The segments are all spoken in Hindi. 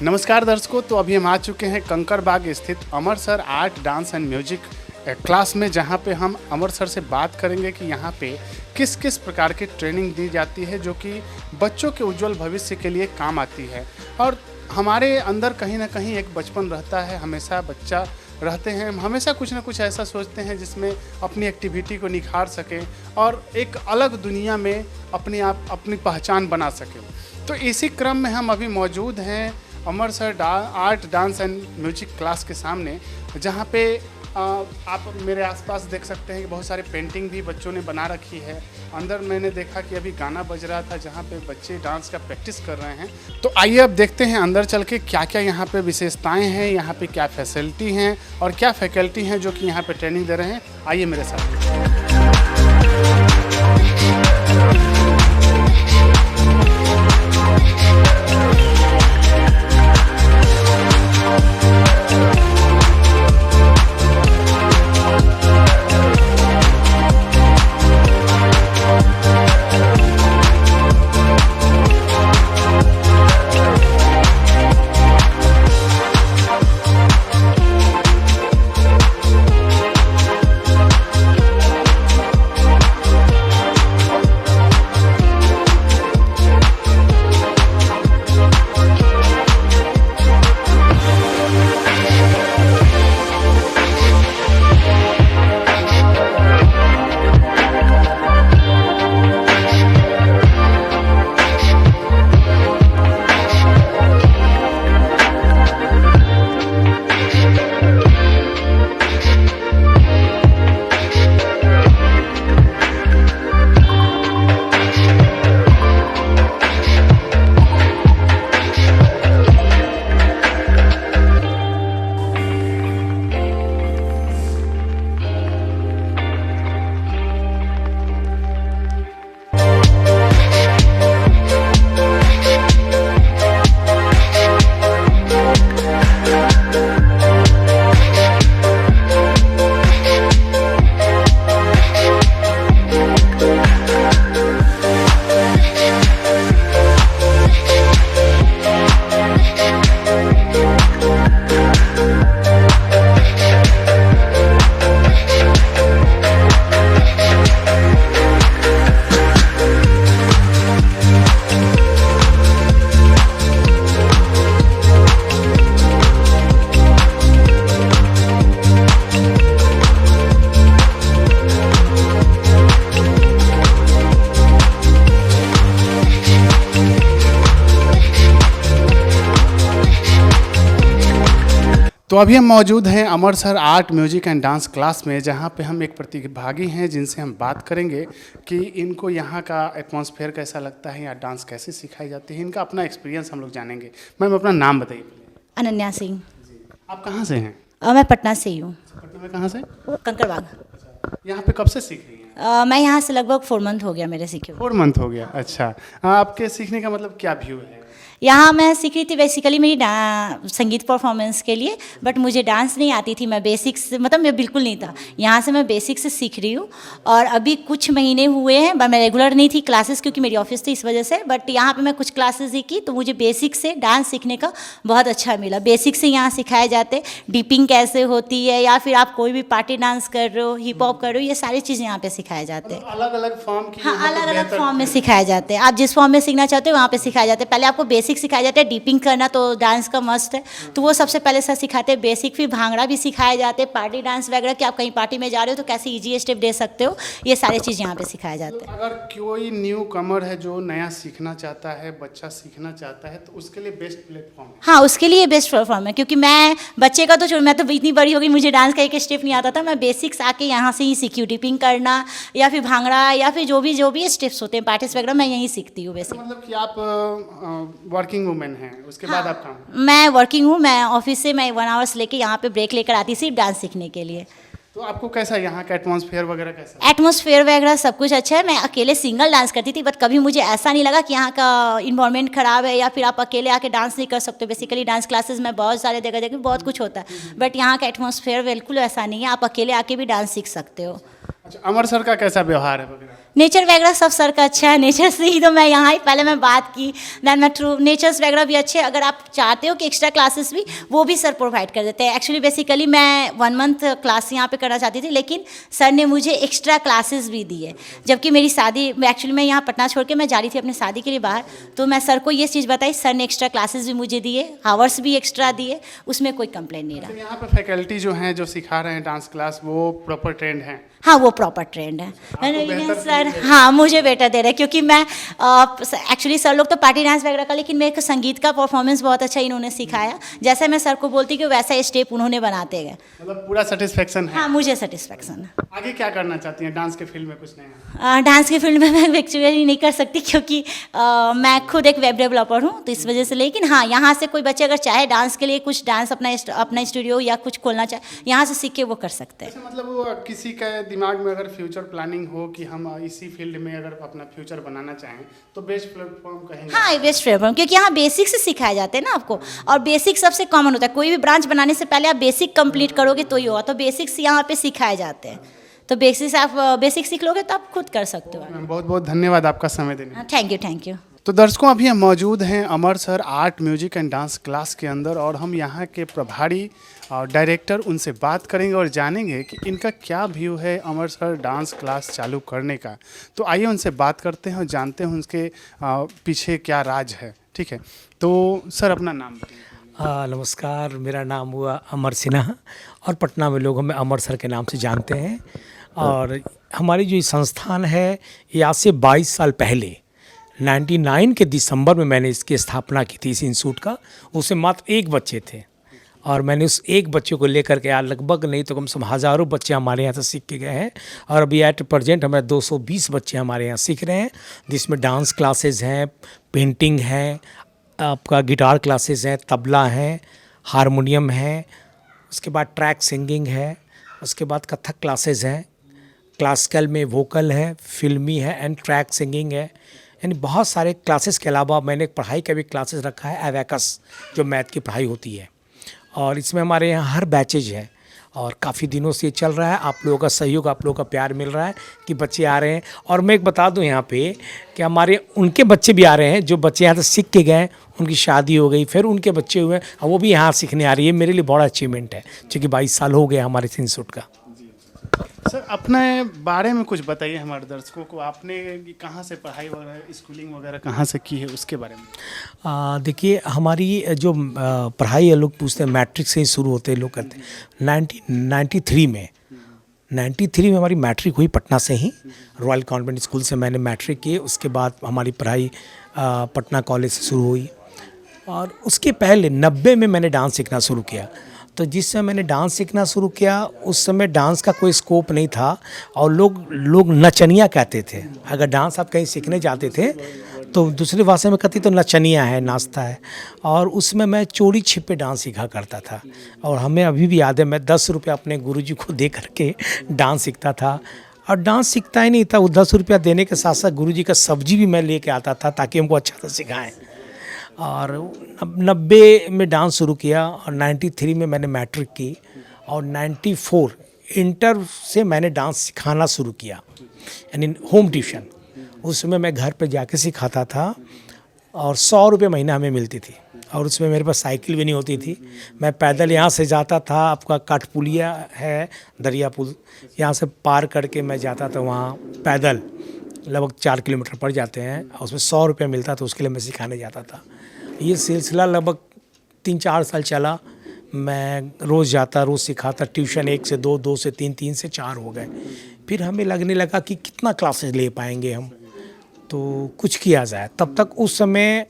नमस्कार दर्शकों, तो अभी हम आ चुके हैं कंकड़बाग स्थित Amar sir art dance and music class में, जहां पे हम अमर सर से बात करेंगे कि यहां पे किस किस प्रकार की ट्रेनिंग दी जाती है जो कि बच्चों के उज्जवल भविष्य के लिए काम आती है। और हमारे अंदर कहीं ना कहीं एक बचपन रहता है, हमेशा बच्चा रहते हैं, हम हमेशा कुछ ना कुछ ऐसा सोचते हैं जिसमें अपनी एक्टिविटी को निखार सकें और एक अलग दुनिया में अपनी पहचान बना सकें। तो इसी क्रम में हम अभी मौजूद हैं Amar sir art dance and music class के सामने, जहाँ पे आप मेरे आसपास देख सकते हैं कि बहुत सारे पेंटिंग भी बच्चों ने बना रखी है। अंदर मैंने देखा कि अभी गाना बज रहा था जहाँ पे बच्चे डांस का प्रैक्टिस कर रहे हैं। तो आइए अब देखते हैं अंदर चल के क्या क्या यहाँ पे विशेषताएं हैं, यहाँ पे क्या फैसिलिटी हैं और क्या फैकल्टी हैं जो कि यहाँ पे ट्रेनिंग दे रहे हैं। आइए मेरे साथ। तो अभी हम मौजूद हैं Amar sir art music and dance class में, जहां पे हम एक प्रतिभागी हैं जिनसे हम बात करेंगे कि इनको यहाँ का एटमॉस्फेयर कैसा लगता है या डांस कैसे सिखाई जाती है। इनका अपना एक्सपीरियंस हम लोग जानेंगे। मैम अपना नाम बताइए। अनन्या सिंह। आप कहाँ से हैं? मैं पटना से ही हूँ। पटना में कहाँ से? कंकड़बाग। यहाँ पे कब से सीख रही हैं? मैं यहाँ से लगभग 4 मंथ हो गया मेरे सीखे। 4 मंथ हो गया। अच्छा, आपके सीखने का मतलब क्या व्यू है? यहाँ मैं सीख रही थी बेसिकली मेरी संगीत परफॉर्मेंस के लिए, बट मुझे डांस नहीं आती थी। मैं बेसिक्स मतलब मैं बिल्कुल नहीं था। यहाँ से मैं बेसिक्स से सीख रही हूँ और अभी कुछ महीने हुए हैं। मैं रेगुलर नहीं थी क्लासेस क्योंकि मेरी ऑफिस थी इस वजह से, बट यहाँ पे मैं कुछ क्लासेस ही की तो मुझे बेसिक से डांस सीखने का बहुत अच्छा मिला। बेसिक से यहाँ सिखाए जाते डिपिंग कैसे होती है, या फिर आप कोई भी पार्टी डांस कर रहे हो, हिप हॉप कर रहे हो, ये सारी चीज़ें यहाँ पे सिखाए जाते हैं। अलग अलग फॉर्म की? हाँ, अलग अलग फॉर्म में सिखाए जाते हैं। आप जिस फॉर्म में सीखना चाहते हो वहाँ पे सिखाए जाते हैं। पहले आपको बेसिक सिखाया जाता है, डिपिंग करना तो डांस का मस्ट है, तो वो सबसे पहले सर सिखाते हैं बेसिक। फिर भांगड़ा भी सिखाए जाते हैं, पार्टी डांस वगैरह कि आप कहीं पार्टी में जा रहे हो तो कैसे इजी स्टेप दे सकते हो, ये सारी चीज़ यहाँ पे सिखाए जाते हैं। अगर कोई न्यू कमर है जो नया सीखना चाहता है, बच्चा सीखना चाहता है, तो उसके लिए बेस्ट प्लेटफॉर्म है? हाँ, उसके लिए बेस्ट प्लेटफॉर्म है, क्योंकि मैं बच्चे का तो मैं तो इतनी बड़ी हो गई, मुझे डांस का एक स्टेप नहीं आता था। मैं बेसिक्स आके यहाँ से ही सीखी हूँ। डिपिंग करना या फिर भांगड़ा या फिर जो भी स्टेप्स होते हैं पार्टीज वगैरह, मैं यहीं सीखती हूँ बेसिक। मतलब कि आप वर्किंग वुमेन हैं, उसके बाद आप काम? मैं वर्किंग हूँ। मैं ऑफिस से मैं 1 आवर्स लेके यहाँ पे ब्रेक लेकर आती थी डांस सीखने के लिए। तो आपको कैसा यहाँ का एटमॉस्फेयर वगैरह कैसा? एटमॉस्फेयर वगैरह सब कुछ अच्छा है। मैं अकेले सिंगल डांस करती थी, बट कभी मुझे ऐसा नहीं लगा कि यहाँ का इन्वायरमेंट ख़राब है या फिर आप अकेले आके डांस नहीं कर सकते। बेसिकली डांस क्लासेस में बहुत सारे जगह जगह बहुत कुछ होता है, बट यहाँ का एटमॉस्फेयर बिल्कुल ऐसा नहीं है। आप अकेले आके भी डांस सीख सकते हो। अच्छा, अमर सर का कैसा व्यवहार है वगैरह? नेचर वगैरह सब सर का अच्छा है, नेचर से ही तो मैं यहाँ ही पहले मैं बात की, दैन मैं थ्रू नेचर्स वगैरह भी अच्छे, अगर आप चाहते हो कि एक्स्ट्रा क्लासेस भी वो भी सर प्रोवाइड कर देते हैं। एक्चुअली बेसिकली मैं 1 मंथ क्लास यहाँ पे करना चाहती थी, लेकिन सर ने मुझे एक्स्ट्रा क्लासेस भी दिए, जबकि मेरी शादी एक्चुअली मैं यहाँ पटना छोड़ के मैं जा रही थी अपनी शादी के लिए बाहर, तो मैं सर को ये चीज़ बताई, सर ने एक्स्ट्रा क्लासेस भी मुझे दिए, आवर्स भी एक्स्ट्रा दिए, उसमें कोई कंप्लेंट नहीं रहा। तो यहाँ पे फैकल्टी जो हैं जो सिखा रहे हैं डांस क्लास वो प्रॉपर ट्रेंड हैं? हाँ, वो प्रॉपर ट्रेंड है। बेहतर सर हाँ मुझे बेटर दे रहे हैं, क्योंकि मैं एक्चुअली सर लोग तो पार्टी डांस वगैरह का, लेकिन मेरे को संगीत का परफॉर्मेंस बहुत अच्छा इन्होंने सिखाया, जैसे मैं सर को बोलती कि वैसा स्टेप उन्होंने बनाते गए। मतलब पूरा सेटिस्फेक्शन है? हाँ, मुझे सेटिस्फेक्शन है। आगे क्या करना चाहती हैं डांस के फील्ड में? कुछ नया? डांस की फील्ड में मैं एक्चुअली नहीं कर सकती, क्योंकि मैं खुद एक वेब डेवलपर हूँ, तो इस वजह से। लेकिन हाँ, यहाँ से कोई बच्चे अगर चाहे डांस के लिए कुछ डांस अपना स्टूडियो या कुछ खोलना चाहे, यहाँ से सीख के वो कर सकते हैं। अच्छा, मतलब वो किसी के दिमाग में अगर फ्यूचर प्लानिंग हो कि हम इसी फील्ड में अगर अपना फ्यूचर बनाना चाहें तो बेस्ट प्लेटफॉर्म कहेंगे? हाँ, बेस्ट प्लेटफॉर्म, क्योंकि यहाँ बेसिक से सिखाए जाते हैं ना आपको, और बेसिक सबसे कॉमन होता है। कोई भी ब्रांच बनाने से पहले आप बेसिक कंप्लीट करोगे तो ही होगा, तो बेसिक्स यहाँ पे सिखाए जाते हैं, तो बेसिक्स आप बेसिक सीख लोगे तो आप खुद कर सकते हो। मैम बहुत बहुत धन्यवाद आपका समय देने। Thank you. तो दर्शकों, अभी हम मौजूद हैं Amar sir art music and dance class के अंदर, और हम यहाँ के प्रभारी और डायरेक्टर उनसे बात करेंगे और जानेंगे कि इनका क्या व्यू है अमर सर डांस क्लास चालू करने का। तो आइए उनसे बात करते हैं और जानते हैं उनके पीछे क्या राज है। ठीक है, तो सर अपना नाम बताइए। नमस्कार, मेरा नाम हुआ अमर सिन्हा और पटना में लोग हमें अमर सर के नाम से जानते हैं। और हमारी जो ये संस्थान है ये आज से 22 साल पहले 99 के दिसंबर में मैंने इसकी स्थापना की थी, इस इंस्टीट्यूट का। उसमें मात्र 1 बच्चे थे और मैंने उस 1 बच्चे को लेकर के लगभग नहीं तो कम से कम हज़ारों बच्चे हमारे यहाँ से सीख के गए हैं। और अभी एट प्रेजेंट हमारे 220 बच्चे हमारे यहाँ सीख रहे हैं, जिसमें डांस क्लासेस हैं, पेंटिंग है, आपका गिटार क्लासेस हैं, तबला है, हारमोनियम है, उसके बाद ट्रैक सिंगिंग है, उसके बाद कथक क्लासेस हैं, क्लासिकल में वोकल है, फिल्मी है एंड ट्रैक सिंगिंग है। यानी बहुत सारे क्लासेस के अलावा मैंने पढ़ाई का भी क्लासेस रखा है, एवैकस जो मैथ की पढ़ाई होती है। और इसमें हमारे यहाँ हर बैचेज है और काफ़ी दिनों से ये चल रहा है। आप लोगों का सहयोग, आप लोगों का प्यार मिल रहा है कि बच्चे आ रहे हैं। और मैं एक बता दूं यहाँ पे कि हमारे उनके बच्चे भी आ रहे हैं, जो बच्चे यहाँ से सीख के गए, उनकी शादी हो गई, फिर उनके बच्चे हुए, और वो भी यहाँ सीखने आ रही है। मेरे लिए बड़ा अचीवमेंट है, क्योंकि 22 साल हो गए हमारे इंस्टीट्यूट का। सर अपने बारे में कुछ बताइए हमारे दर्शकों को। आपने कहाँ से पढ़ाई वगैरह, स्कूलिंग वगैरह कहाँ से की है, उसके बारे में। देखिए, हमारी जो पढ़ाई है, लोग पूछते हैं मैट्रिक से ही शुरू होते हैं, लोग करते हैं। 1993 में हमारी मैट्रिक हुई पटना से ही, रॉयल कॉन्वेंट स्कूल से मैंने मैट्रिक की। उसके बाद हमारी पढ़ाई पटना कॉलेज से शुरू हुई। और उसके पहले 90 में मैंने डांस सीखना शुरू किया। तो जिस समय मैंने डांस सीखना शुरू किया उस समय डांस का कोई स्कोप नहीं था, और लोग नचनिया कहते थे। अगर डांस आप कहीं सीखने जाते थे तो दूसरी भाषा में कहती तो नचनिया है, नाचता है। और उसमें मैं चोरी छिपे डांस सीखा करता था। और हमें अभी भी याद है, मैं 10 रुपये अपने गुरुजी को दे करके डांस सीखता था। और डांस सीखता ही नहीं था, वो 10 रुपया देने के साथ साथ गुरुजी का सब्जी भी मैं लेके आता था ताकि हमको अच्छा से सिखाएं। और 90 में डांस शुरू किया और 93 में मैंने मैट्रिक की। और 94 इंटर से मैंने डांस सिखाना शुरू किया, यानी होम ट्यूशन। उसमें मैं घर पे जाके सिखाता था और 100 रुपये महीना हमें मिलती थी। और उसमें मेरे पास साइकिल भी नहीं होती थी, मैं पैदल यहाँ से जाता था। आपका काठपुलिया है, दरिया पुल, यहाँ से पार करके मैं जाता था वहाँ पैदल, लगभग 4 किलोमीटर पड़ जाते हैं। और उसमें 100 रुपये मिलता था, उसके लिए मैं सिखाने जाता था। ये सिलसिला लगभग 3-4 साल चला। मैं रोज़ जाता, रोज़ सिखाता। ट्यूशन 1 से 2, 2 से 3, 3 से 4 हो गए। फिर हमें लगने लगा कि कितना क्लासेस ले पाएंगे हम, तो कुछ किया जाए। तब तक उस समय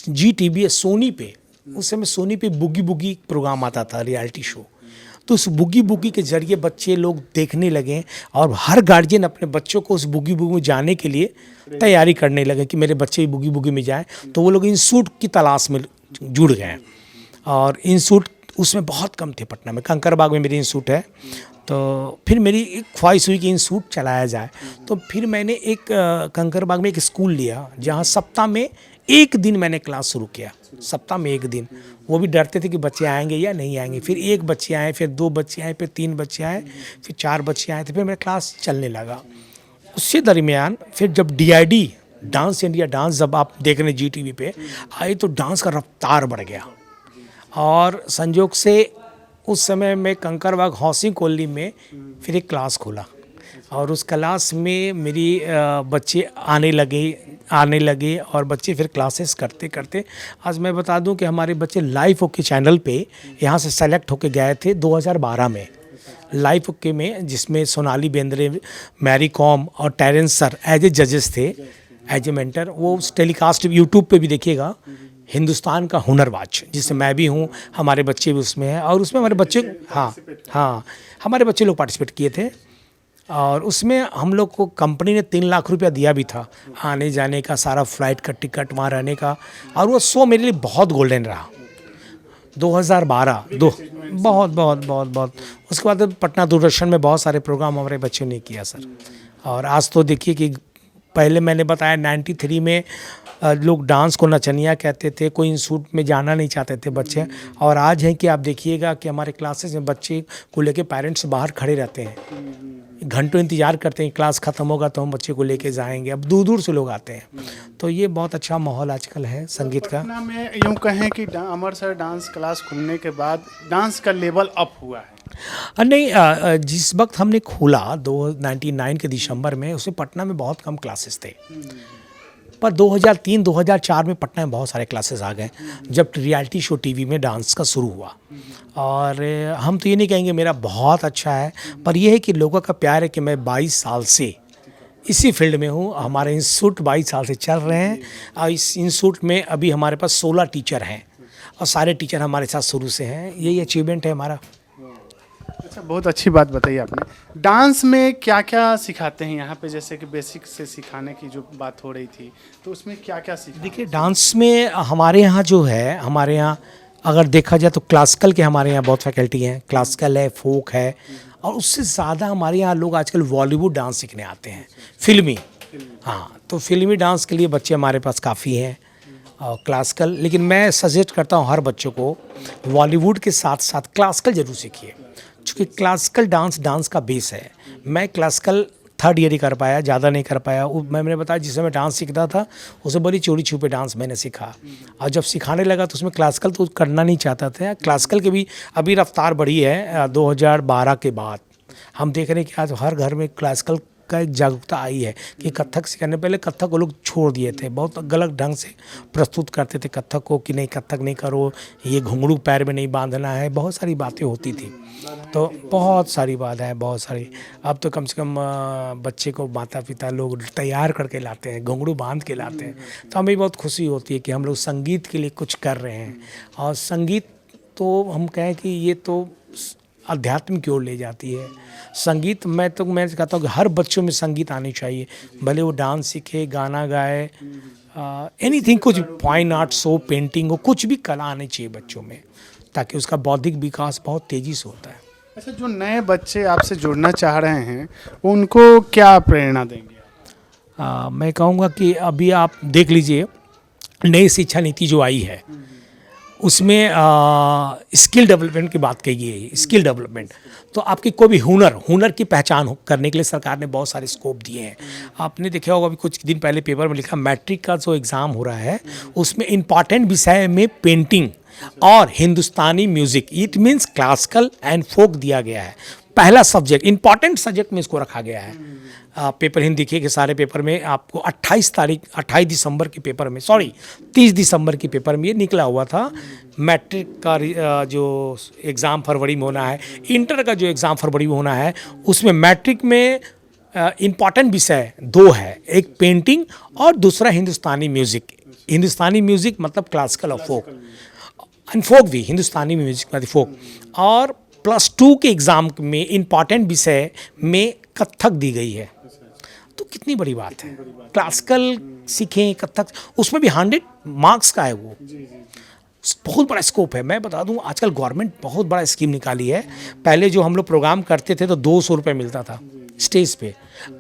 GTV सोनी पे, उस समय सोनी पे बुगी बुगी प्रोग्राम आता था, रियलिटी शो। तो उस बुगी बुगी के ज़रिए बच्चे लोग देखने लगे और हर गार्जियन अपने बच्चों को उस बुगी बुगी में जाने के लिए तैयारी करने लगे कि मेरे बच्चे बुगी बुगी में जाएं। तो वो लोग इंस्टीट्यूट की तलाश में जुड़ गए। और इंस्टीट्यूट उसमें बहुत कम थे पटना में, कंकरबाग में मेरी इंस्टीट्यूट है। तो फिर मेरी एक ख्वाहिश हुई कि इंस्टीट्यूट चलाया जाए। तो फिर मैंने एक कंकरबाग में एक स्कूल लिया, जहाँ सप्ताह में 1 दिन मैंने क्लास शुरू किया। सप्ताह में 1 दिन। वो भी डरते थे कि बच्चे आएंगे या नहीं आएंगे। फिर 1 बच्चे आए, फिर 2 बच्चे आए, फिर 3 बच्चे आए, फिर 4 बच्चे आए, तो फिर मेरा क्लास चलने लगा। उससे दरमियान फिर जब DID डांस इंडिया डांस जब आप देख रहे हैं GTV पे आई तो डांस का रफ्तार बढ़ गया और संजोग से उस समय मैं कंकरबाग हाउसिंग कॉलोनी में फिर एक क्लास खोला और उस क्लास में मेरी बच्चे आने लगे और बच्चे फिर क्लासेस करते करते आज मैं बता दूं कि हमारे बच्चे लाइव ओके चैनल पे यहाँ से सेलेक्ट होके गए थे 2012 में लाइव ओके में, जिसमें सोनाली बेंद्रे, मैरी कॉम और टेरेंस सर एज ए जजेस थे, एज ए मेंटर। वो उस टेलीकास्ट यूट्यूब पे भी देखिएगा, हिंदुस्तान का हुनरबाज, जिससे मैं भी हूँ, हमारे बच्चे भी उसमें हैं और उसमें हमारे बच्चे हाँ हमारे बच्चे लोग पार्टिसिपेट किए थे और उसमें हम लोग को कंपनी ने 3 लाख रुपया दिया भी था, आने जाने का सारा फ्लाइट का टिकट, वहाँ रहने का। और वो शो मेरे लिए बहुत गोल्डन रहा 2012 बहुत बहुत बहुत बहुत। उसके बाद पटना दूरदर्शन में बहुत सारे प्रोग्राम हमारे बच्चों ने किया सर। और आज तो देखिए कि पहले मैंने बताया 93 में लोग डांस को नचनिया कहते थे, कोई इंस्टीट्यूट में जाना नहीं चाहते थे बच्चे, और आज है कि आप देखिएगा कि हमारे क्लासेस में बच्चे को लेके पेरेंट्स बाहर खड़े रहते हैं, घंटों इंतज़ार करते हैं क्लास ख़त्म होगा तो हम बच्चे को लेके जाएंगे। अब दूर दूर से लोग आते हैं, तो ये बहुत अच्छा माहौल आजकल है संगीत का। पटना में यूँ कहें कि अमर सर डांस क्लास खुलने के बाद डांस का लेवल अप हुआ है। नहीं, जिस वक्त हमने खोला 1999 के दिसंबर में, उसमें पटना में बहुत कम क्लासेस थे, पर 2003-2004 में पटना में बहुत सारे क्लासेस आ गए जब रियलिटी शो टीवी में डांस का शुरू हुआ। और हम तो ये नहीं कहेंगे मेरा बहुत अच्छा है, पर यह है कि लोगों का प्यार है कि मैं 22 साल से इसी फील्ड में हूँ। हमारे इंस्टीट्यूट 22 साल से चल रहे हैं और इस इंस्टीट्यूट में अभी हमारे पास 16 टीचर हैं और सारे टीचर हमारे साथ शुरू से हैं। यही अचीवमेंट है हमारा। अच्छा, बहुत अच्छी बात बताई आपने। डांस में क्या क्या सिखाते हैं यहाँ पे? जैसे कि बेसिक से सिखाने की जो बात हो रही थी, तो उसमें क्या क्या सिखाते हैं? देखिए, डांस में हमारे यहाँ जो है, हमारे यहाँ अगर देखा जाए तो क्लासिकल के हमारे यहाँ बहुत फैकल्टी हैं, क्लासिकल है, फोक है, और उससे ज़्यादा हमारे यहाँ लोग आजकल बॉलीवुड डांस सीखने आते हैं, फिल्मी। हाँ, तो फिल्मी डांस के लिए बच्चे हमारे पास काफ़ी हैं और क्लासिकल। लेकिन मैं सजेस्ट करता हूँ हर बच्चों को बॉलीवुड के साथ साथ क्लासिकल ज़रूर सीखिए, क्योंकि क्लासिकल डांस का बेस है। मैं क्लासिकल 3rd ईयर ही कर पाया, ज़्यादा नहीं कर पाया। मैंने बताया जिस समय डांस सीखता था उसे बड़ी चोरी छुपे डांस मैंने सीखा, और जब सिखाने लगा तो उसमें क्लासिकल तो करना नहीं चाहता था। क्लासिकल के भी अभी रफ्तार बढ़ी है 2012 के बाद। हम देख रहे हैं कि आज हर घर में क्लासिकल का एक जागरूकता आई है कि कथक सिखाने, पहले कथक को लोग छोड़ दिए थे, बहुत गलत ढंग से प्रस्तुत करते थे कथक को कि नहीं कथक नहीं करो, ये घुंघरू पैर में नहीं बांधना है, बहुत सारी बातें होती थी। तो बहुत सारी बात है, बहुत सारी। अब तो कम से कम बच्चे को माता पिता लोग तैयार करके लाते हैं, घुंघरू बांध के लाते हैं, तो हमें बहुत खुशी होती है कि हम लोग संगीत के लिए कुछ कर रहे हैं। और संगीत तो हम कहें कि ये तो अध्यात्म की ओर ले जाती है। संगीत मैं कहता हूँ कि हर बच्चों में संगीत आनी चाहिए, भले वो डांस सीखे, गाना गाए, एनीथिंग, कुछ फाइन आर्ट्स हो, पेंटिंग हो, कुछ भी कला आनी चाहिए बच्चों में, ताकि उसका बौद्धिक विकास बहुत तेज़ी से होता है। अच्छा, जो नए बच्चे आपसे जुड़ना चाह रहे हैं उनको क्या प्रेरणा देंगे? मैं कहूँगा कि अभी आप देख लीजिए, नई शिक्षा नीति जो आई है उसमें स्किल डेवलपमेंट की बात कही गई है। स्किल डेवलपमेंट तो आपकी कोई भी हुनर की पहचान करने के लिए सरकार ने बहुत सारे स्कोप दिए हैं। आपने देखा होगा, अभी कुछ दिन पहले पेपर में लिखा, मैट्रिक का जो एग्ज़ाम हो रहा है उसमें इम्पॉर्टेंट विषय में पेंटिंग और Hindustani music, it means classical and folk दिया गया है। पहला सब्जेक्ट, इम्पॉर्टेंट सब्जेक्ट में इसको रखा गया है। पेपर हिंद देखिए कि सारे पेपर में आपको 28 दिसंबर के पेपर में, 30 दिसंबर के पेपर में ये निकला हुआ था। मैट्रिक का जो एग्ज़ाम फरवरी में होना है, इंटर का जो एग्ज़ाम फरवरी में होना है, उसमें मैट्रिक में इम्पॉर्टेंट विषय 2 है, एक पेंटिंग और दूसरा हिंदुस्तानी म्यूज़िक। हिंदुस्तानी म्यूज़िक मतलब क्लासिकल और फोक, एंड फोक भी, हिंदुस्तानी म्यूज़िक मतलब फोक। और +2 के एग्ज़ाम में इम्पॉर्टेंट विषय में कथक दी गई है। तो कितनी बड़ी बात है, क्लासिकल सीखें, कथक, उसमें भी 100 मार्क्स का है, वो बहुत बड़ा स्कोप है। मैं बता दूं, आजकल गवर्नमेंट बहुत बड़ा स्कीम निकाली है। पहले जो हम लोग प्रोग्राम करते थे तो 200 रुपये मिलता था स्टेज पे,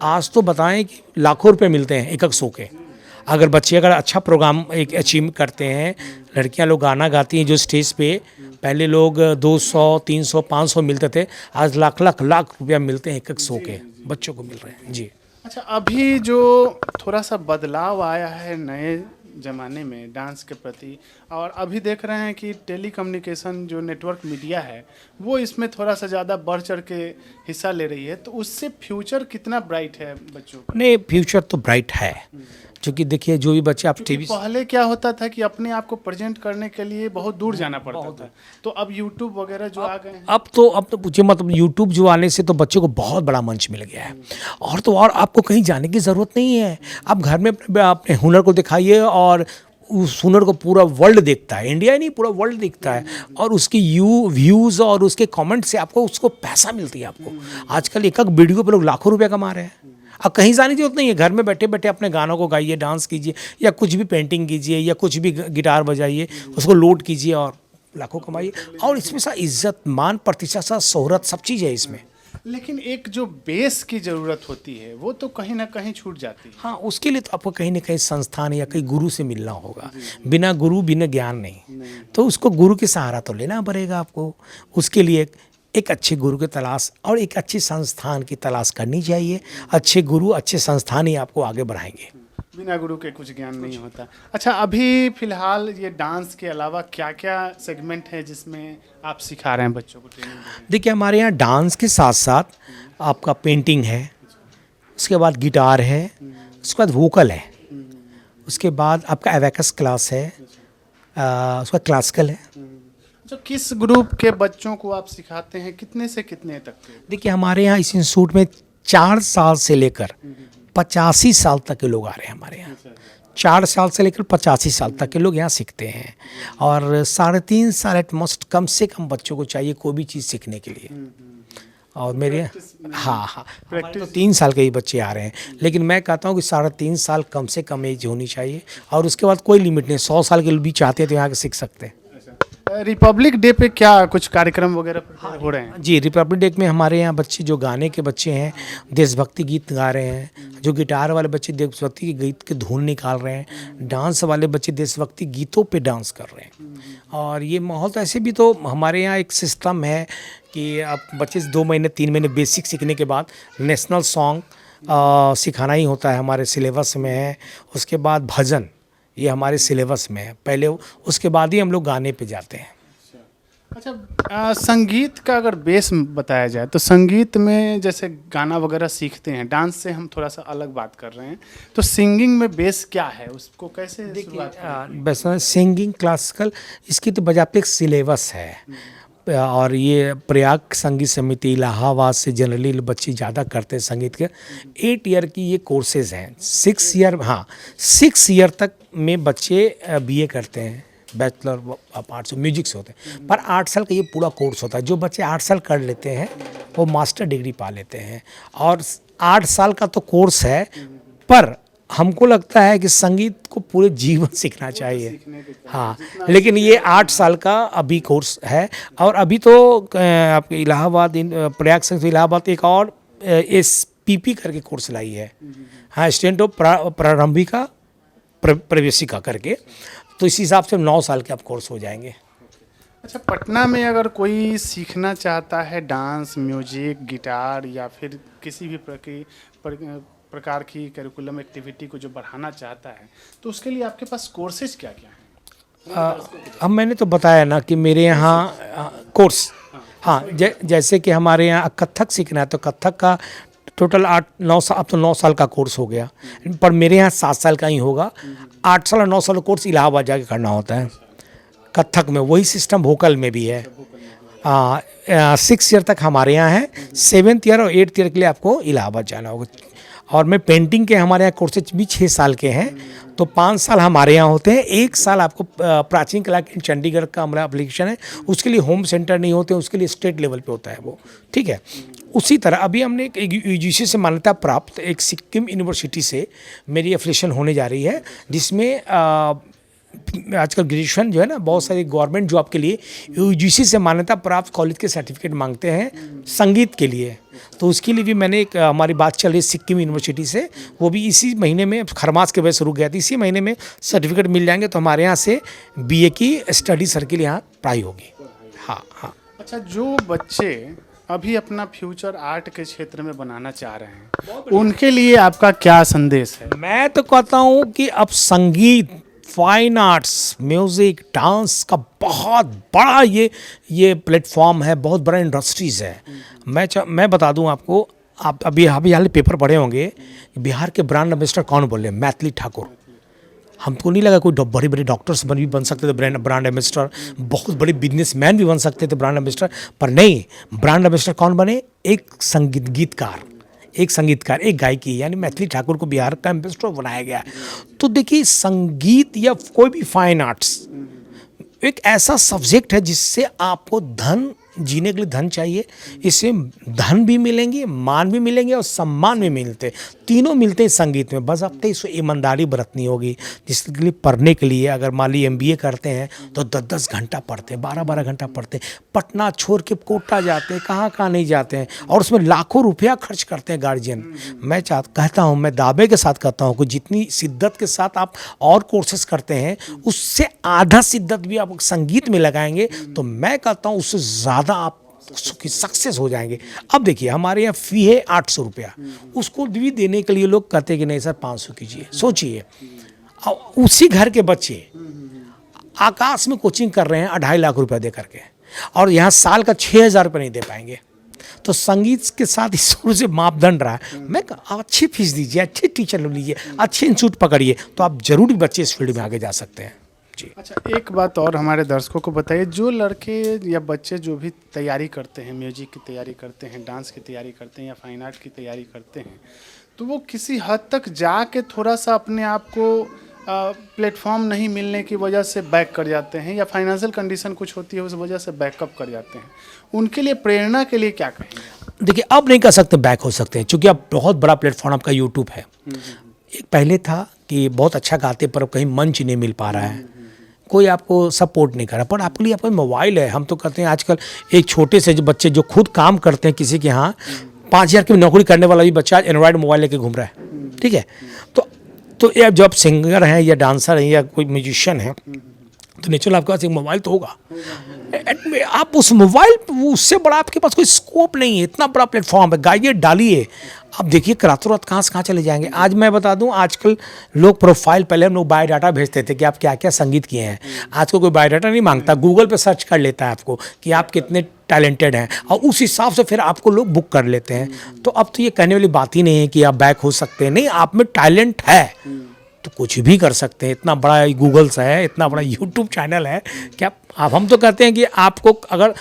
आज तो बताएं कि लाखों रुपए मिलते हैं एक शो के। अगर बच्चे अगर अच्छा प्रोग्राम एक अचीव करते हैं, लड़कियां लोग गाना गाती हैं जो स्टेज पे, पहले लोग 200, 300, 500 मिलते थे, आज लाख रुपया मिलते हैं एक शो के, बच्चों को मिल रहे हैं जी। अच्छा, अभी जो थोड़ा सा बदलाव आया है नए ज़माने में डांस के प्रति, और अभी देख रहे हैं कि टेलीकम्युनिकेशन जो नेटवर्क मीडिया है वो इसमें थोड़ा सा ज़्यादा बढ़ चढ़ के हिस्सा ले रही है, तो उससे फ्यूचर कितना ब्राइट है बच्चों का? नहीं, फ्यूचर तो ब्राइट है, क्योंकि देखिए जो भी बच्चे आप टीवी पहले क्या होता था कि अपने आप को प्रेजेंट करने के लिए बहुत दूर जाना पड़ता था, तो अब यूट्यूब वगैरह जो आ गए हैं, अब तो पूछिए मतलब यूट्यूब जो आने से तो बच्चे को बहुत बड़ा मंच मिल गया है। और तो और आपको कहीं जाने की ज़रूरत नहीं है, आप घर में अपने हुनर को दिखाइए और उस हुनर को पूरा वर्ल्ड देखता है, इंडिया ही नहीं पूरा वर्ल्ड देखता है, और उसकी व्यूज़ और उसके कमेंट से आपको उसको पैसा मिलती है। आपको आजकल एक वीडियो पे लोग लाखों रुपया कमा रहे हैं। अब कहीं जाने की जरूरत नहीं है, घर में बैठे बैठे अपने गानों को गाइए, डांस कीजिए, या कुछ भी पेंटिंग कीजिए, या कुछ भी गिटार बजाइए, उसको लोड कीजिए और लाखों कमाइए। और इसमें सा इज्जत, मान, प्रतिष्ठा, सा शोहरत, सब चीज़ है इसमें। लेकिन एक जो बेस की ज़रूरत होती है वो तो कहीं ना कहीं छूट जाती है। हाँ, उसके लिए तो आपको कहीं ना कहीं संस्थान या कहीं गुरु से मिलना होगा। बिना गुरु बिना ज्ञान नहीं, तो उसको गुरु के सहारा तो लेना पड़ेगा आपको। उसके लिए एक अच्छे गुरु की तलाश और एक अच्छे संस्थान की तलाश करनी चाहिए। अच्छे गुरु, अच्छे संस्थान ही आपको आगे बढ़ाएंगे। बिना गुरु के कुछ ज्ञान नहीं होता। अच्छा, अभी फिलहाल ये डांस के अलावा क्या क्या सेगमेंट है जिसमें आप सिखा रहे हैं बच्चों को, ट्रेनिंग दे रहे हैं? देखिए, हमारे यहाँ डांस के साथ साथ आपका पेंटिंग है, उसके बाद गिटार है, उसके बाद वोकल है, उसके बाद आपका एवेकस क्लास है, उसका क्लासिकल है। तो किस ग्रुप के बच्चों को आप सिखाते हैं, कितने से कितने तक के? देखिए, हमारे यहाँ इस इंस्टीट्यूट में 4 साल से लेकर 85 साल तक के लोग आ रहे हैं हमारे यहाँ। 4 साल से लेकर 85 साल तक के लोग यहाँ सीखते हैं, और 3.5 साल एट मोस्ट कम से कम बच्चों को चाहिए कोई भी चीज़ सीखने के लिए। और मेरे हाँ प्रैक्टिस तो 3 साल के ही बच्चे आ रहे हैं, लेकिन मैं कहता हूँ कि 3.5 साल कम से कम एज होनी चाहिए, और उसके बाद कोई लिमिट नहीं। 100 साल के भी चाहते हैं तो यहाँ के सीख सकते हैं। रिपब्लिक डे पे क्या कुछ कार्यक्रम वगैरह हो रहे हैं? जी, रिपब्लिक डे में हमारे यहाँ बच्चे जो गाने के बच्चे हैं देशभक्ति गीत गा रहे हैं, जो गिटार वाले बच्चे देशभक्ति के गीत के धुन निकाल रहे हैं, डांस वाले बच्चे देशभक्ति गीतों पे डांस कर रहे हैं। और ये माहौल तो ऐसे भी तो हमारे यहाँ एक सिस्टम है कि अब बच्चे 2 महीने 3 महीने बेसिक सीखने के बाद नेशनल सॉन्ग सिखाना ही होता है, हमारे सिलेबस में है। उसके बाद भजन, ये हमारे सिलेबस में है पहले, उसके बाद ही हम लोग गाने पे जाते हैं। अच्छा, संगीत का अगर बेस बताया जाए तो संगीत में जैसे गाना वगैरह सीखते हैं, डांस से हम थोड़ा सा अलग बात कर रहे हैं, तो सिंगिंग में बेस क्या है, उसको कैसे शुरुआत करें? बस सिंगिंग क्लासिकल, इसकी तो बजाते एक सिलेबस है, और ये प्रयाग संगीत समिति इलाहाबाद से जनरली बच्चे ज़्यादा करते हैं संगीत के। 8 ईयर की ये कोर्सेज हैं, 6 ईयर, हाँ 6 ईयर तक में बच्चे BA करते हैं, बैचलर ऑफ आर्ट्स म्यूजिक से होते हैं। पर 8 साल का ये पूरा कोर्स होता है। जो बच्चे 8 साल कर लेते हैं वो मास्टर डिग्री पा लेते हैं, और 8 साल का तो कोर्स है, पर हमको लगता है कि संगीत को पूरे जीवन सीखना चाहिए। हाँ, लेकिन ये 8 साल का अभी कोर्स है। और अभी तो आपके इलाहाबाद प्रयाग संगीत इलाहाबाद एक और SPP करके कोर्स लाई है, हाँ, स्टूडेंट ऑफ प्रारंभिका प्रवेशिका करके, तो इस हिसाब से 9 साल के आप कोर्स हो जाएंगे। अच्छा, पटना में अगर कोई सीखना चाहता है डांस, म्यूजिक, गिटार या फिर किसी भी प्रकार की करिकुलम एक्टिविटी को जो बढ़ाना चाहता है, तो उसके लिए आपके पास कोर्सेज क्या क्या हैं? अब मैंने तो बताया ना कि मेरे यहाँ कोर्स, हाँ, जैसे कि हमारे यहाँ कथक सीखना है तो कथक का टोटल 8-9 साल, अब तो 9 साल का कोर्स हो गया, पर मेरे यहाँ 7 साल का ही होगा। 8 साल और 9 साल का कोर्स इलाहाबाद जाके करना होता है कथक में। वही सिस्टम वोकल में भी है। 6 ईयर तक हमारे यहाँ है, 7th ईयर और 8th ईयर के लिए आपको इलाहाबाद जाना होगा। और मैं पेंटिंग के हमारे यहाँ कोर्सेज भी 6 साल के हैं, तो 5 साल हमारे यहाँ होते हैं। 1 साल आपको प्राचीन कला के चंडीगढ़ का हमारा एप्लीकेशन है, उसके लिए होम सेंटर नहीं होते, उसके लिए स्टेट लेवल पे होता है वो, ठीक है। उसी तरह अभी हमने एक UGC से मान्यता प्राप्त एक सिक्किम यूनिवर्सिटी से मेरी एफिलिएशन होने जा रही है, जिसमें आजकल ग्रेजुएशन जो है ना, बहुत सारे गवर्नमेंट जॉब के लिए UGC से मान्यता प्राप्त कॉलेज के सर्टिफिकेट मांगते हैं संगीत के लिए। तो उसके लिए भी मैंने एक हमारी बात चल रही है सिक्किम यूनिवर्सिटी से, वो भी इसी महीने में, खरमास के वजह से रुक गया था, इसी महीने में सर्टिफिकेट मिल जाएंगे, तो हमारे यहाँ से BA की स्टडी सर्किल यहाँ पढ़ाई होगी। हाँ हाँ। अच्छा, जो बच्चे अभी अपना फ्यूचर आर्ट के क्षेत्र में बनाना चाह रहे हैं, उनके लिए आपका क्या संदेश है? मैं तो कहता हूँ कि अब संगीत, फाइन आर्ट्स, म्यूज़िक, डांस का बहुत बड़ा ये प्लेटफॉर्म है, बहुत बड़ा इंडस्ट्रीज़ है। मैं बता दूं आपको, आप अभी हाल पेपर पढ़े होंगे, बिहार के ब्रांड एम्बेसडर कौन बोले? मैथिली ठाकुर। हमको नहीं लगा कोई बड़े बड़े डॉक्टर्स बन सकते थे ब्रांड एम्बेसडर, बहुत बड़े बिजनेसमैन भी बन सकते थे ब्रांड एम्बेसडर, पर नहीं, ब्रांड एम्बेसडर कौन बने? एक संगीतकार, एक गायकी, यानी मैथिली ठाकुर को बिहार का एम्बेसडर बनाया गया। तो देखिए, संगीत या कोई भी फाइन आर्ट्स एक ऐसा सब्जेक्ट है जिससे आपको जीने के लिए धन चाहिए, इससे धन भी मिलेंगे, मान भी मिलेंगे और सम्मान भी मिलते, तीनों मिलते हैं संगीत में। बस अब तो इसको ईमानदारी बरतनी होगी। जिसके लिए पढ़ने के लिए अगर मान ली MBA करते हैं तो 10-10 घंटा पढ़ते हैं, 12-12 घंटा पढ़ते हैं, पटना छोड़ के कोटा जाते हैं, कहाँ नहीं जाते हैं, और उसमें लाखों रुपया खर्च करते हैं गार्जियन। मैं कहता हूँ, मैं दावे के साथ कहता हूँ कि जितनी शिद्दत के साथ आप और कोर्सेज करते हैं, उससे आधा शिद्दत भी आप संगीत में लगाएंगे तो मैं कहता हूँ उससे ज़्यादा आप सक्सेस हो जाएंगे। अब देखिए, हमारे यहाँ फ़ी है 800 रुपया, उसको भी देने के लिए लोग कहते हैं कि नहीं सर 500 कीजिए। सोचिए, उसी घर के बच्चे आकाश में कोचिंग कर रहे हैं 2.5 लाख रुपया दे करके, और यहाँ साल का 6,000 रुपये नहीं दे पाएंगे। तो संगीत के साथ इस शुरू से मापदंड रहा है। मैं अच्छी फीस दीजिए, अच्छे टीचर लोग लीजिए, अच्छे इंस्टीट्यूट पकड़िए, तो आप जरूर बच्चे इस फील्ड में आगे जा सकते हैं जी। अच्छा, एक बात और हमारे दर्शकों को बताइए, जो लड़के या बच्चे जो भी तैयारी करते हैं, म्यूजिक की तैयारी करते हैं, डांस की तैयारी करते हैं या फाइन आर्ट की तैयारी करते हैं, तो वो किसी हद तक जाके थोड़ा सा अपने आप को प्लेटफॉर्म नहीं मिलने की वजह से बैक कर जाते हैं, या फाइनेंशियल कंडीशन कुछ होती है उस वजह से बैकअप कर जाते हैं। उनके लिए प्रेरणा के लिए क्या कहेंगे? देखिए, अब नहीं कर सकते बैक हो सकते हैं, क्योंकि अब बहुत बड़ा प्लेटफॉर्म आपका यूट्यूब है। एक पहले था कि बहुत अच्छा गाते पर कहीं मंच नहीं मिल पा रहा है, कोई आपको सपोर्ट नहीं कर रहा, पर आपके लिए आपका मोबाइल है। हम तो कहते हैं आजकल एक छोटे से जो बच्चे जो खुद काम करते हैं, किसी के यहाँ 5,000 की नौकरी करने वाला भी बच्चा आज एंड्रॉयड मोबाइल लेके घूम रहा है, ठीक है। तो ये जब सिंगर हैं या डांसर हैं या कोई म्यूजिशियन है, तो नेचुरल आपके पास एक मोबाइल तो होगा। आप उस मोबाइल, उससे बड़ा आपके पास कोई स्कोप नहीं है, इतना बड़ा प्लेटफॉर्म है, गाइए, डालिए। अब देखिए, रातों रात कहाँ से कहाँ चले जाएंगे। आज मैं बता दूं, आजकल लोग प्रोफाइल, पहले हम लोग बायोडाटा भेजते थे कि आप क्या क्या संगीत किए हैं। आज को कोई बायोडाटा नहीं मांगता, गूगल पे सर्च कर लेता है आपको कि आप कितने टैलेंटेड हैं, और उस हिसाब से फिर आपको लोग बुक कर लेते हैं। तो अब तो ये कहने वाली बात ही नहीं है कि आप बैक हो सकते हैं, नहीं, आप में टैलेंट है तो कुछ भी कर सकते हैं। इतना बड़ा गूगल्स है, इतना बड़ा यूट्यूब चैनल है कि आप हम तो कहते हैं कि आपको अगर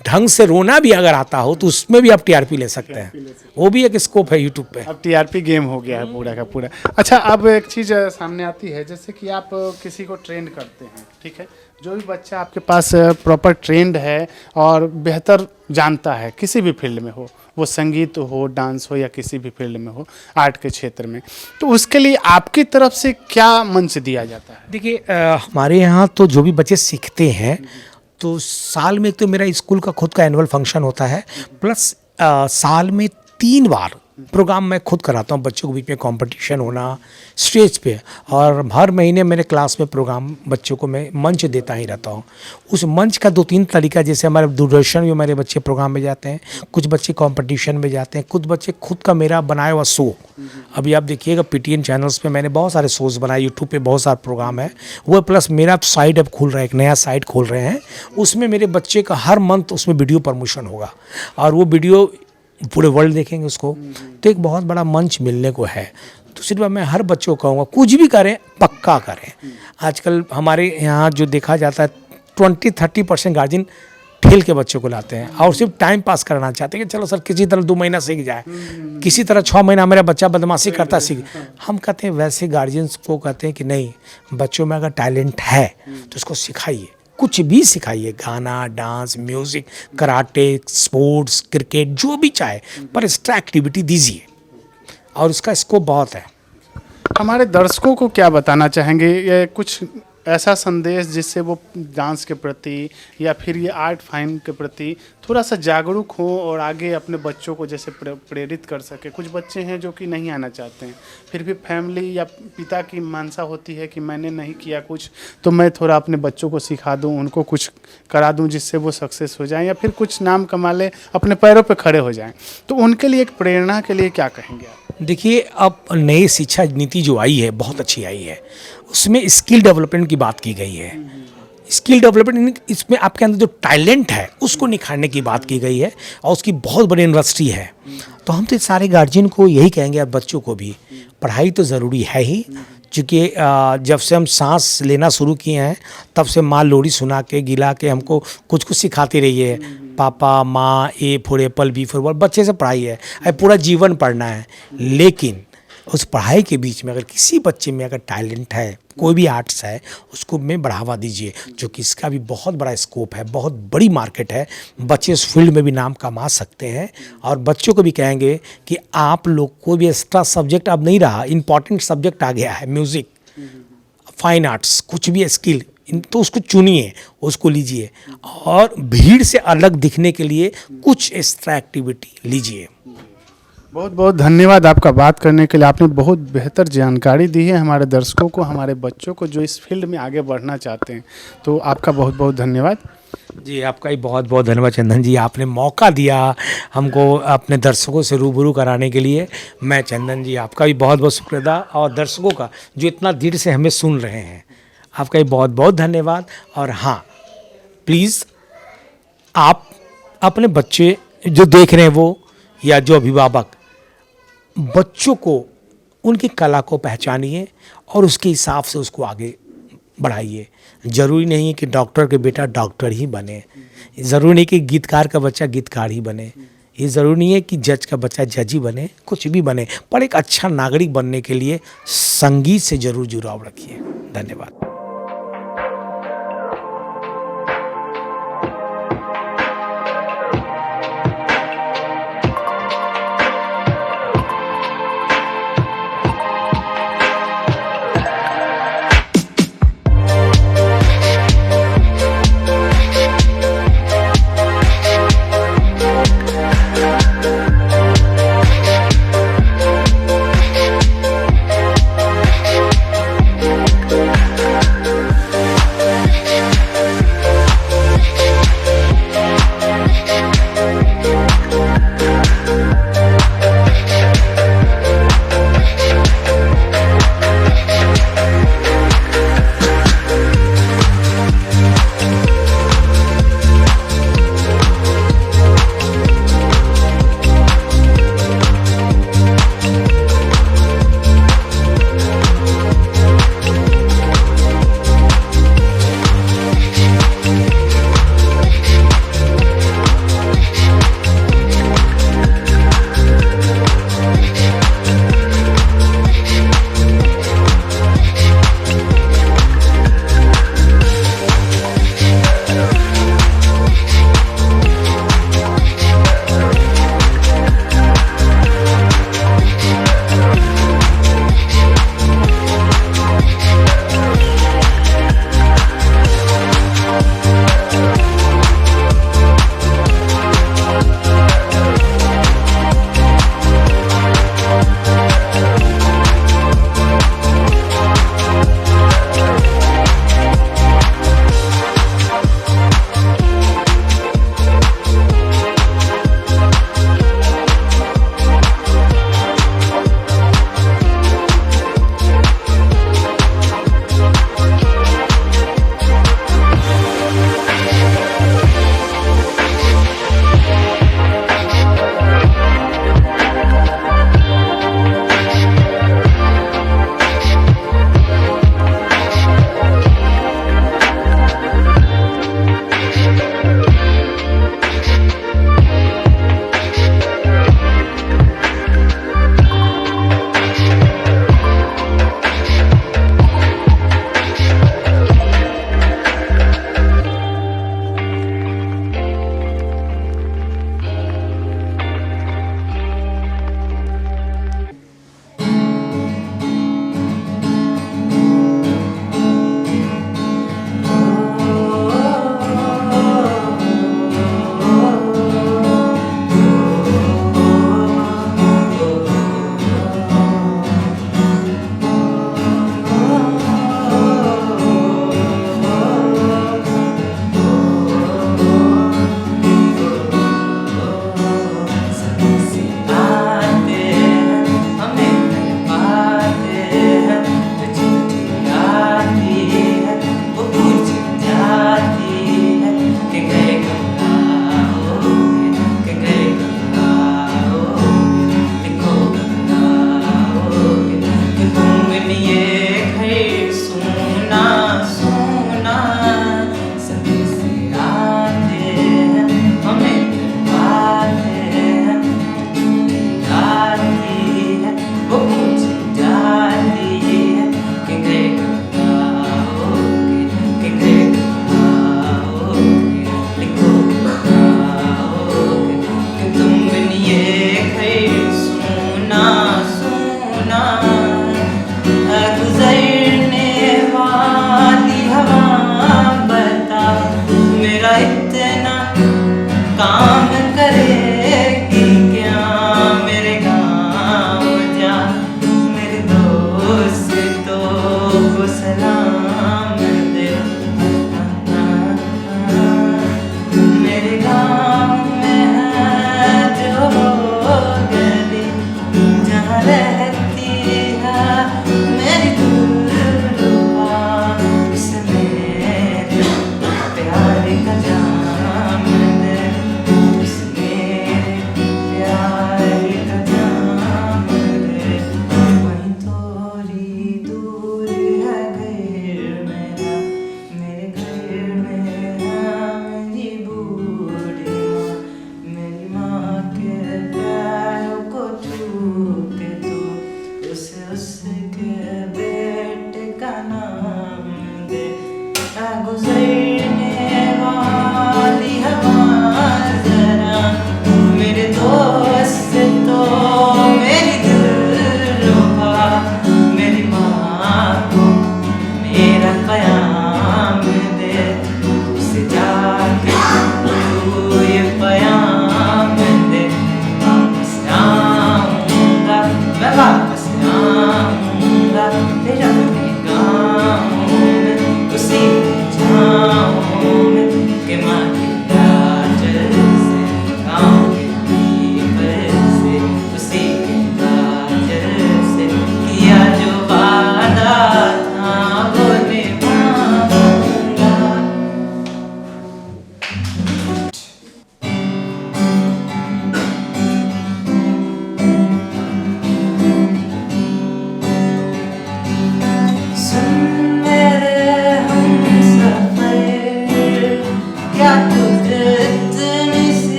ढंग से रोना भी अगर आता हो तो उसमें भी आप TRP ले सकते हैं, वो भी एक स्कोप है यूट्यूब पे। अब TRP गेम हो गया है पूरा का पूरा। अच्छा, अब एक चीज़ सामने आती है, जैसे कि आप किसी को ट्रेंड करते हैं, ठीक है, जो भी बच्चा आपके पास प्रॉपर ट्रेंड है और बेहतर जानता है किसी भी फील्ड में हो, वो संगीत हो, डांस हो या किसी भी फील्ड में हो, आर्ट के क्षेत्र में, तो उसके लिए आपकी तरफ से क्या मंच दिया जाता है? देखिए, हमारे यहाँ तो जो भी बच्चे सीखते हैं, तो साल में एक तो मेरा स्कूल का खुद का एनुअल फंक्शन होता है, प्लस साल में 3 बार प्रोग्राम मैं खुद कराता हूँ। बच्चों के बीच में कंपटीशन होना स्टेज पे, और हर महीने मेरे क्लास में प्रोग्राम बच्चों को मैं मंच देता ही रहता हूँ। उस मंच का 2-3 तरीका, जैसे हमारे दूरदर्शन में हमारे बच्चे प्रोग्राम में जाते हैं, कुछ बच्चे कंपटीशन में जाते हैं, कुछ बच्चे खुद का मेरा बनाया हुआ शो। अभी आप देखिएगा PTN चैनल्स पे मैंने बहुत सारे शोज़ बनाए, यूट्यूब पे बहुत सारे प्रोग्राम है वो, प्लस मेरा साइट अब खुल रहा है, एक नया साइट खोल रहे हैं, उसमें मेरे बच्चे का हर मंथ उसमें वीडियो प्रमोशन होगा, और वो वीडियो पूरे वर्ल्ड देखेंगे उसको। तो एक बहुत बड़ा मंच मिलने को है। दूसरी बात, मैं हर बच्चों को कहूँगा, कुछ भी करें पक्का करें। आजकल हमारे यहाँ जो देखा जाता है, 20-30% गार्जियन ठेल के बच्चों को लाते हैं और सिर्फ टाइम पास करना चाहते हैं कि चलो सर किसी तरह 2 महीना सीख जाए, किसी तरह 6 महीना मेरा बच्चा बदमाशी करता सीख। हम कहते हैं वैसे गार्जियंस को कहते हैं कि नहीं, बच्चों में अगर टैलेंट है तो उसको सिखाइए, कुछ भी सिखाइए, गाना, dance, music, karate, sports, cricket, जो भी चाहे, पर एक्स्ट्रा एक्टिविटी दीजिए, और उसका स्कोप बहुत है। हमारे दर्शकों को क्या बताना चाहेंगे? ये कुछ ऐसा संदेश जिससे वो डांस के प्रति या फिर ये आर्ट फाइन के प्रति थोड़ा सा जागरूक हो और आगे अपने बच्चों को जैसे प्रेरित कर सके। कुछ बच्चे हैं जो कि नहीं आना चाहते हैं, फिर भी फैमिली या पिता की मानसा होती है कि मैंने नहीं किया कुछ तो मैं थोड़ा अपने बच्चों को सिखा दूं, उनको कुछ करा दूं जिससे वो सक्सेस हो जाएं या फिर कुछ नाम कमा ले, अपने पैरों पे खड़े हो जाएं। तो उनके लिए एक प्रेरणा के लिए क्या कहेंगे आप? देखिए, अब नई शिक्षा नीति जो आई है बहुत अच्छी आई है, उसमें स्किल डेवलपमेंट की बात की गई है। स्किल डेवलपमेंट, इसमें आपके अंदर जो टैलेंट है उसको निखारने की बात की गई है और उसकी बहुत बड़ी यूनिवर्सिटी है। तो हम तो सारे गार्जियन को यही कहेंगे और बच्चों को भी, पढ़ाई तो ज़रूरी है ही, क्योंकि जब से हम सांस लेना शुरू किए हैं तब से माँ लोरी सुना के गिला के हमको कुछ कुछ सिखाती रही है। पापा माँ, A for apple, B for ball, बच्चे से पढ़ाई है, अब पूरा जीवन पढ़ना है। लेकिन उस पढ़ाई के बीच में अगर किसी बच्चे में अगर टैलेंट है, कोई भी आर्ट्स है, उसको में बढ़ावा दीजिए, जो कि इसका भी बहुत बड़ा स्कोप है, बहुत बड़ी मार्केट है। बच्चे उस फील्ड में भी नाम कमा सकते हैं। और बच्चों को भी कहेंगे कि आप लोग को भी एक्स्ट्रा सब्जेक्ट अब नहीं रहा, इम्पॉर्टेंट सब्जेक्ट आ गया है, म्यूज़िक, फाइन आर्ट्स, कुछ भी स्किल, तो उसको चुनिए, उसको लीजिए और भीड़ से अलग दिखने के लिए कुछ एक्स्ट्रा एक्टिविटी लीजिए। बहुत बहुत धन्यवाद आपका बात करने के लिए। आपने बहुत बेहतर जानकारी दी है हमारे दर्शकों को, हमारे बच्चों को जो इस फील्ड में आगे बढ़ना चाहते हैं। तो आपका बहुत बहुत धन्यवाद। जी, आपका ही बहुत बहुत धन्यवाद चंदन जी, आपने मौका दिया हमको अपने दर्शकों से रूबरू कराने के लिए। मैं चंदन जी आपका भी बहुत बहुत शुक्रिया, और दर्शकों का जो इतना देर से हमें सुन रहे हैं, आपका भी बहुत बहुत धन्यवाद। और हाँ, प्लीज़ आप अपने बच्चे जो देख रहे हैं वो, या जो अभिभावक, बच्चों को उनकी कला को पहचानिए और उसके हिसाब से उसको आगे बढ़ाइए। ज़रूरी नहीं है कि डॉक्टर के बेटा डॉक्टर ही बने, ज़रूरी नहीं कि गीतकार का बच्चा गीतकार ही बने, ये ज़रूरी नहीं है कि जज का बच्चा जज ही बने, कुछ भी बने, पर एक अच्छा नागरिक बनने के लिए संगीत से ज़रूर जुड़ाव रखिए। धन्यवाद।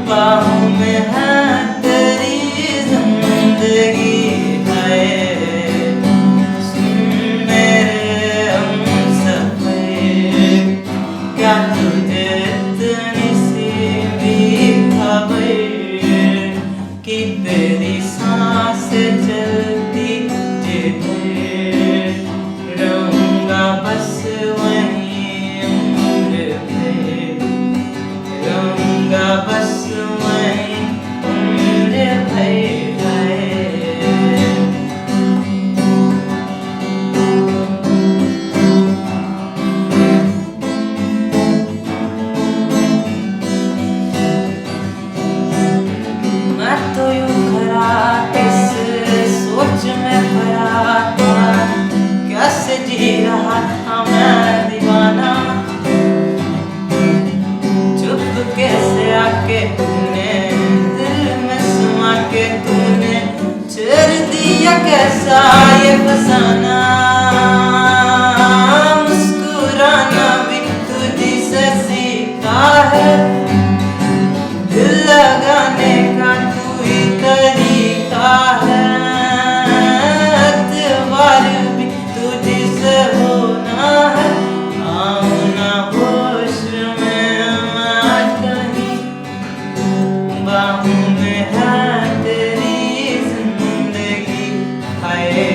बाहों में है तेरी जिंदगी है। सुन मेरे हमसफर, क्या तुझे इतनी सी भी खबर कि तेरी सांसें चलती जिधर रहूंगा बस वहीं उम्र भर, रहूंगा बस वहीं उम्र भर है। मैं तो यूं खड़ा इस सोच में पड़ा था, कैसे जी रहा था मैं दीवाना। चुप कैसे आके तूने दिल में समा के तूने छेड़ दिया कैसा ये फसाना। मुस्कुराना भी तुझी से सीखा है, दिल लगाने का तू ही तरीका है। एतबार भी तुझी से होना है, आओ ना होश में मैं कहीं, बाहों में है तेरी जिंदगी है।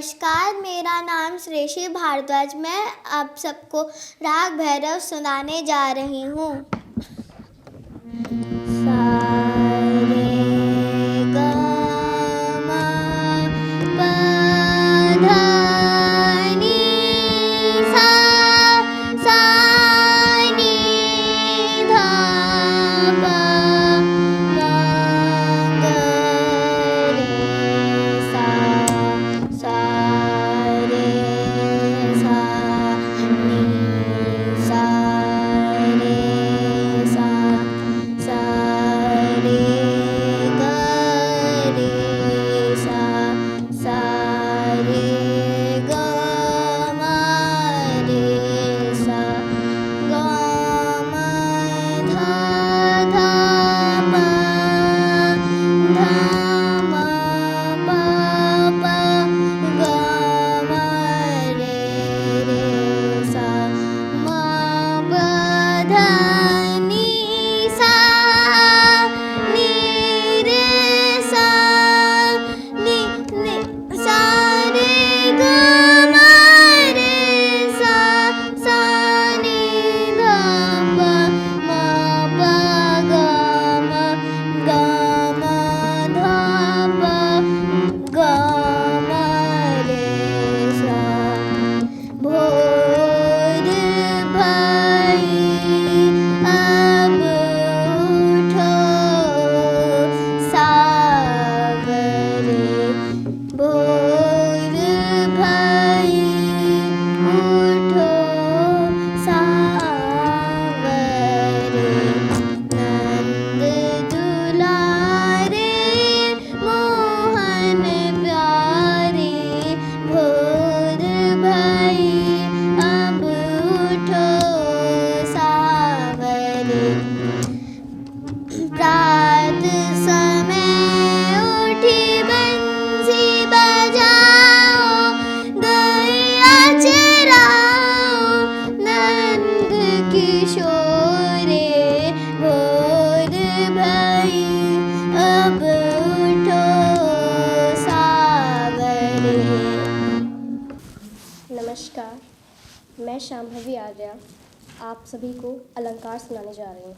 नमस्कार, मेरा नाम श्रेषी भारद्वाज। मैं आप सबको राग भैरव सुनाने जा रही हूँ। नमस्कार, मैं शांभवी आर्या आप सभी को अलंकार सुनाने जा रही हूँ।